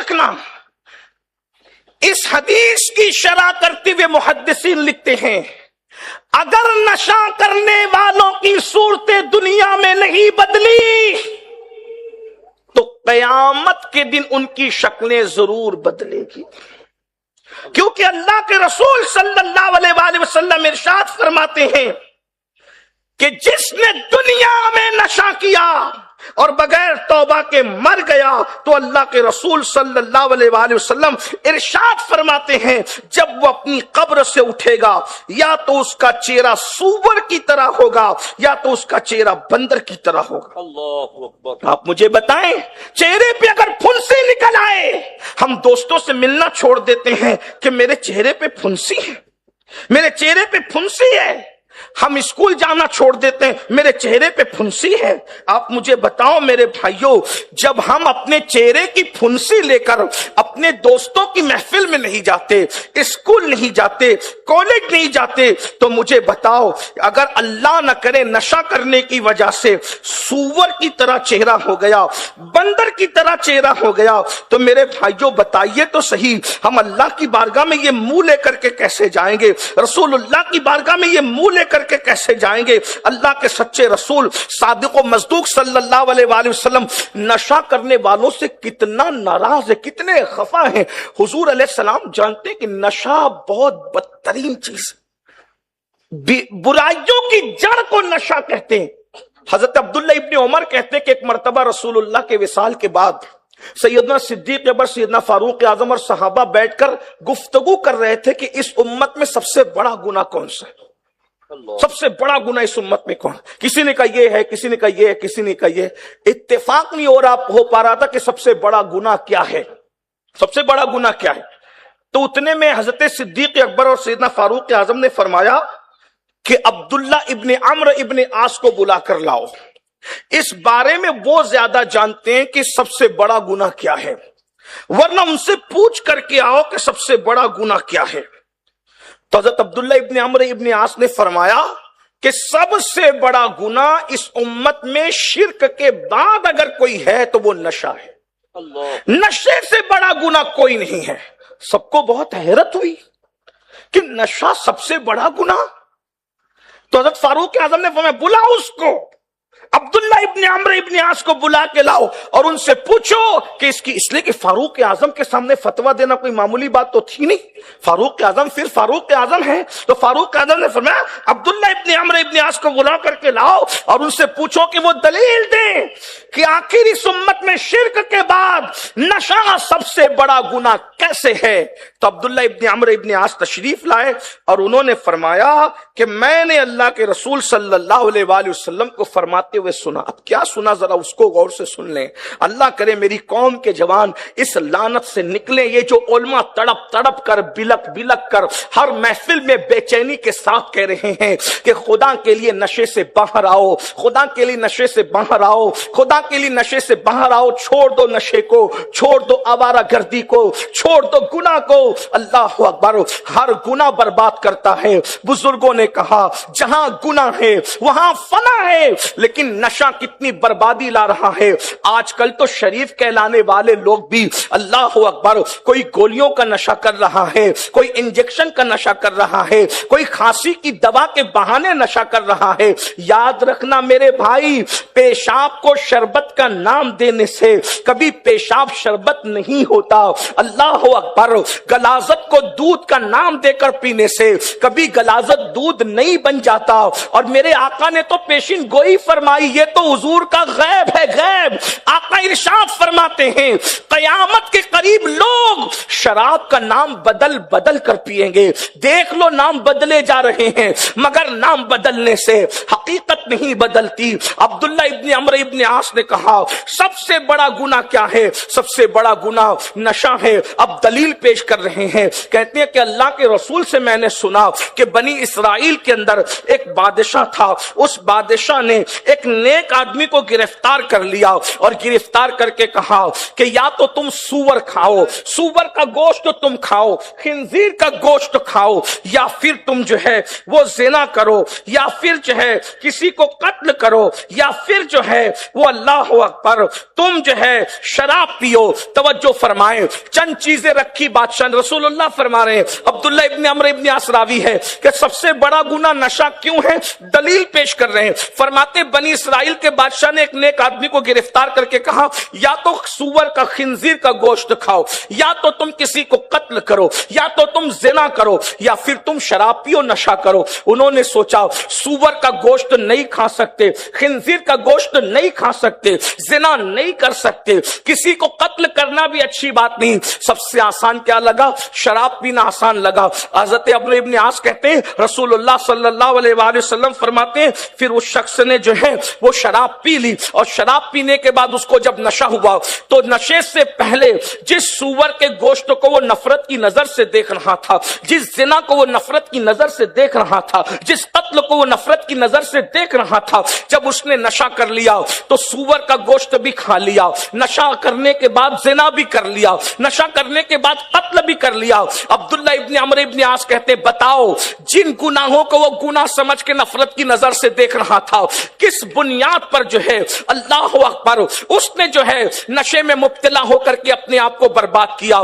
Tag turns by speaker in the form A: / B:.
A: رکھنا. اس حدیث کی شرح کرتے ہوئے محدثین لکھتے ہیں اگر نشہ کرنے والوں کی صورتیں دنیا میں نہیں بدلی تو قیامت کے دن ان کی شکلیں ضرور بدلے گی. کیونکہ اللہ کے رسول صلی اللہ علیہ وآلہ وسلم ارشاد فرماتے ہیں کہ جس نے دنیا میں نشہ کیا اور بغیر توبہ کے مر گیا تو اللہ کے رسول صلی اللہ علیہ وآلہ وسلم ارشاد فرماتے ہیں جب وہ اپنی قبر سے اٹھے گا یا تو اس کا چہرہ سور کی طرح ہوگا یا تو اس کا چہرہ بندر کی طرح ہوگا.
B: اللہ اکبر.
A: آپ مجھے بتائیں چہرے پہ اگر پھنسی نکل آئے, ہم دوستوں سے ملنا چھوڑ دیتے ہیں کہ میرے چہرے پہ پھنسی ہے, میرے چہرے پہ پھنسی ہے. ہم اسکول جانا چھوڑ دیتے ہیں میرے چہرے پہ پھنسی ہے. آپ مجھے بتاؤ میرے بھائیوں, جب ہم اپنے چہرے کی پھنسی لے کر اپنے دوستوں کی محفل میں نہیں جاتے, اسکول نہیں جاتے, کالج نہیں جاتے, تو مجھے بتاؤ اگر اللہ نہ کرے نشہ کرنے کی وجہ سے سور کی طرح چہرہ ہو گیا, بندر کی طرح چہرہ ہو گیا, تو میرے بھائیوں بتائیے تو صحیح ہم اللہ کی بارگاہ میں یہ منہ لے کر کے کیسے جائیں گے؟ رسول اللہ کی بارگاہ میں یہ منہ لے کر کے کیسے جائیں گے؟ اللہ کے سچے رسول صادق و مصدوق صلی اللہ علیہ وآلہ وسلم نشہ کرنے والوں سے کتنا ناراض ہے, کتنے خفا ہیں. حضور علیہ السلام جانتے ہیں کہ نشہ بہت بدترین چیز, برائیوں کی جڑ کو نشہ کہتے ہیں. حضرت عبداللہ ابن عمر کہتے ہیں کہ ایک مرتبہ رسول اللہ کے وصال کے بعد سیدنا صدیق اکبر, سیدنا فاروق اعظم اور صحابہ بیٹھ کر گفتگو کر رہے تھے کہ اس امت میں سب سے بڑا گناہ کون سا ہے, سب سے بڑا گناہ اس امت میں کون؟ کسی نے کہا یہ ہے, کسی نے کہا یہ ہے, کسی نے کہا یہ. اتفاق نہیں ہو پا رہا تھا کہ سب سے بڑا گناہ کیا ہے, سب سے بڑا گناہ کیا ہے. تو اتنے میں حضرت صدیق اکبر اور سیدنا فاروق اعظم نے فرمایا کہ عبداللہ ابن عمرو ابن عاص کو بلا کر لاؤ, اس بارے میں وہ زیادہ جانتے ہیں کہ سب سے بڑا گناہ کیا ہے, ورنہ ان سے پوچھ کر کے آؤ کہ سب سے بڑا گناہ کیا ہے. تو حضرت عبداللہ ابن عمرو ابن عاص نے فرمایا کہ سب سے بڑا گناہ اس امت میں شرک کے بعد اگر کوئی ہے تو وہ نشہ ہے. نشے سے بڑا گناہ کوئی نہیں ہے. سب کو بہت حیرت ہوئی کہ نشہ سب سے بڑا گناہ. تو حضرت فاروق اعظم نے فرمایا بلاؤ اس کو, عبداللہ ابن عمرو ابن عاص کو بلا کے لاؤ اور ان سے پوچھو کہ اس لیے کہ فاروق اعظم کے سامنے فتویٰ دینا کوئی معمولی بات تو تھی نہیں. فاروق اعظم پھر فاروق اعظم ہے. تو فاروق اعظم نے فرمایا عبداللہ ابن عمرو ابن عاص کو بلا کر کے لاؤ اور ان سے پوچھو کہ وہ دلیل دیں کہ آخر اس امت میں شرک کے بعد نشہ سب سے بڑا گناہ کیسے ہے. تو عبداللہ ابن عمرو ابن عاص تشریف لائے اور انہوں نے فرمایا کہ میں نے اللہ کے رسول صلی اللہ علیہ وآلہ وسلم کو فرماتے ہوئے سنا. اب کیا سنا ذرا اس کو غور سے سن لیں. اللہ کرے میری قوم کے جوان اس لعنت سے نکلیں. یہ جو علماء تڑپ تڑپ کر بلک بلک کر ہر محفل میں بے چینی کے ساتھ کہہ رہے ہیں کہ خدا کے لیے نشے سے باہر آؤ, خدا کے لیے نشے سے باہر آؤ, خدا کے لیے نشے سے باہر آؤ, چھوڑ دو نشے کو, چھوڑ دو آوارہ گردی کو, چھوڑ دو گناہ کو. اللہ اکبر, ہر گناہ برباد کرتا ہے. بزرگوں نے کہا جہاں گناہ ہے وہاں فنا ہے, لیکن نشہ کتنی بربادی لا رہا ہے. آج کل تو شریف کہلانے والے لوگ بھی اللہ اکبر کوئی گولیوں کا نشہ کر رہا ہے, کوئی انجیکشن کا نشہ کر رہا ہے, کوئی کھانسی کی دوا کے بہانے نشہ کر رہا ہے. یاد رکھنا میرے بھائی, پیشاب کو شربت کا نام دینے سے کبھی پیشاب شربت نہیں ہوتا. اللہ اکبر, غلاظت کو دودھ کا نام دے کر پینے سے کبھی غلاظت دودھ نہیں بن جاتا. اور میرے آقا نے تو پیشین گوئی فرمائی, یہ تو حضور کا غیب ہے, غیب. آقا ارشاد فرماتے ہیں قیامت کے قریب لوگ شراب کا نام بدل بدل کر پیئیں گے. دیکھ لو نام بدلے جا رہے ہیں مگر نام بدلنے سے حقیقت نہیں بدلتی. عبداللہ ابن عمرو ابن عاص نے کہا سب سے بڑا گناہ کیا ہے؟ سب سے بڑا گناہ نشہ ہے. اب دلیل پیش کر رہے ہیں, کہتے ہیں کہ اللہ کے رسول سے میں نے سنا کہ بنی اسرائیل کے اندر ایک بادشاہ تھا. اس بادشاہ نے ایک نیک آدمی کو گرفتار کر لیا اور گرفتار کر کے کہا کہ یا تو تم سور کھاؤ, سور کا گوشت تم کھاؤ, خنزیر کا گوشت کھاؤ, یا پھر تم جو ہے وہ زنا کرو, یا پھر جو ہے کسی کو قتل کرو, یا پھر جو ہے وہ اللہ اکبر تم جو ہے شراب پیو. توجہ فرمائیں, چند چیزیں رکھی بادشاہ. رسول اللہ فرما رہے ہیں, عبداللہ ابن عمرو ابن عاص راوی ہے کہ سب سے بڑا گناہ نشہ کیوں ہے, دلیل پیش کر رہے ہیں. فرماتے بنی اسرائیل کے بادشاہ نے ایک نیک آدمی کو گرفتار کر کے کہا یا تو سور کا خنزیر کا گوشت کھاؤ, یا تو تم کسی کو قتل کرو, یا تو تم زنا کرو, یا پھر تم شراب پیو نشہ کرو. انہوں نے سوچا سور کا گوشت نہیں کھا سکتے, خنزیر کا گوشت نہیں کھا سکتے, زنا نہیں کر سکتے, کسی کو قتل کرنا بھی اچھی بات نہیں, سب سے آسان کیا لگا, شراب پینا آسان لگا. حضرت عمرو ابن عاص کہتے ہیں رسول اللہ صلی اللہ علیہ وآلہ وسلم فرماتے ہیں پھر اس شخص نے جو ہے وہ شراب پی لی, اور شراب پینے کے بعد اس کو جب نشہ ہوا تو نشے سے پہلے جس سور کے گوشت کو وہ نفرت کی نظر سے دیکھ رہا تھا, جس زنا کو وہ نفرت کی نظر سے دیکھ رہا تھا, جس قتل کو وہ نفرت کی نظر سے دیکھ رہا تھا, جب اس نے نشہ کر لیا تو سور کا گوشت بھی کھا لیا, نشہ کرنے کے بعد زنا بھی کر لیا, نشہ کرنے کے بعد قتل بھی کر لیا. عبداللہ ابن عمرو ابن عاص کہتے بتاؤ جن گناہوں کو وہ گناہ سمجھ کے نفرت کی نظر سے دیکھ رہا تھا, کس بنیاد پر جو ہے اللہ اکبر اس نے جو ہے نشے میں مبتلا ہو کر کے اپنے آپ کو برباد کیا.